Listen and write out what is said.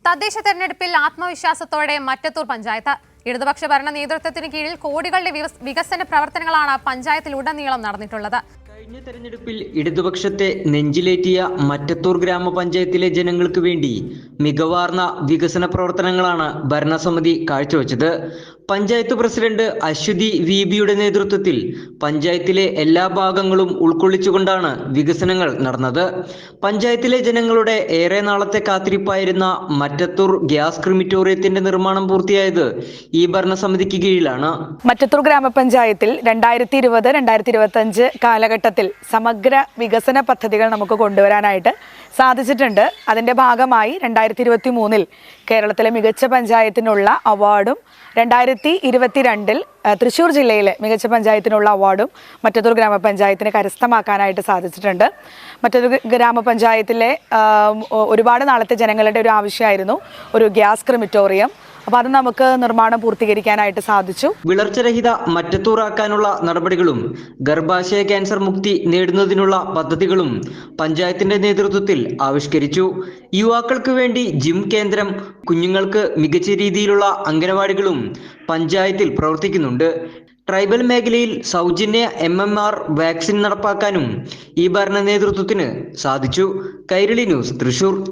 തദ്ദേശ തെരഞ്ഞെടുപ്പിൽ ആത്മവിശ്വാസത്തോടെ മറ്റത്തൂർ പഞ്ചായത്ത്. ഇടതുപക്ഷ ഭരണ നേതൃത്വത്തിന് കീഴിൽ കോടികളുടെ വികസന പ്രവർത്തനങ്ങളാണ് പഞ്ചായത്തിലുടനീളം നടന്നിട്ടുള്ളത്. കഴിഞ്ഞ തെരഞ്ഞെടുപ്പിൽ ഇടതുപക്ഷത്തെ നെഞ്ചിലേറ്റിയ മറ്റത്തൂർ ഗ്രാമപഞ്ചായത്തിലെ ജനങ്ങൾക്ക് വേണ്ടി മികവാർന്ന വികസന പ്രവർത്തനങ്ങളാണ് ഭരണസമിതി കാഴ്ചവെച്ചത്. പഞ്ചായത്ത് പ്രസിഡന്റ് അശ്വതി വിബിയുടെ നേതൃത്വത്തിൽ പഞ്ചായത്തിലെ എല്ലാ ഭാഗങ്ങളും ഉൾക്കൊള്ളിച്ചുകൊണ്ടാണ് വികസനങ്ങൾ നടന്നത്. പഞ്ചായത്തിലെ ജനങ്ങളുടെ ഏറെ നാളത്തെ കാത്തിരിപ്പായിരുന്ന മറ്റത്തൂർ ഗ്യാസ് ക്രിമിറ്റോറിയത്തിന്റെ നിർമ്മാണം പൂർത്തിയായത് ഈ ഭരണസമിതിക്ക് കീഴിലാണ്. മറ്റത്തൂർ ഗ്രാമപഞ്ചായത്തിൽ 2020-2025 കാലഘട്ടത്തിൽ സമഗ്ര വികസന പദ്ധതികൾ നമുക്ക് കൊണ്ടുവരാനായിട്ട് സാധിച്ചിട്ടുണ്ട്. അതിൻ്റെ ഭാഗമായി 2023 കേരളത്തിലെ മികച്ച പഞ്ചായത്തിനുള്ള അവാർഡും 2022 തൃശ്ശൂർ ജില്ലയിലെ മികച്ച പഞ്ചായത്തിനുള്ള അവാർഡും മറ്റത്തൂർ ഗ്രാമപഞ്ചായത്തിന് കരസ്ഥമാക്കാനായിട്ട് സാധിച്ചിട്ടുണ്ട്. മറ്റത്തൂർ ഗ്രാമപഞ്ചായത്തിലെ ഒരുപാട് നാളത്തെ ജനങ്ങളുടെ ഒരു ആവശ്യമായിരുന്നു ഒരു ഗ്യാസ് ക്രിമിറ്റോറിയം. അപ്പോൾ അത് നമുക്ക് നിർമ്മാണം പൂർത്തീകരിക്കാനായിട്ട് സാധിച്ചു. വിളർച്ചരഹിത മറ്റത്തൂറാക്കാനുള്ള നടപടികളും ഗർഭാശയ ക്യാൻസർ മുക്തി നേടുന്നതിനുള്ള പദ്ധതികളും പഞ്ചായത്തിന്റെ നേതൃത്വത്തിൽ ആവിഷ്കരിച്ചു. യുവാക്കൾക്ക് വേണ്ടി ജിം കേന്ദ്രം, കുഞ്ഞുങ്ങൾക്ക് മികച്ച രീതിയിലുള്ള അംഗനവാടികളും പഞ്ചായത്തിൽ പ്രവർത്തിക്കുന്നുണ്ട്. ട്രൈബൽ മേഖലയിൽ സൗജന്യ MMR വാക്സിൻ നടപ്പാക്കാനും ഈ ഭരണ നേതൃത്വത്തിന് സാധിച്ചു. കൈരളി ന്യൂസ്, തൃശൂർ.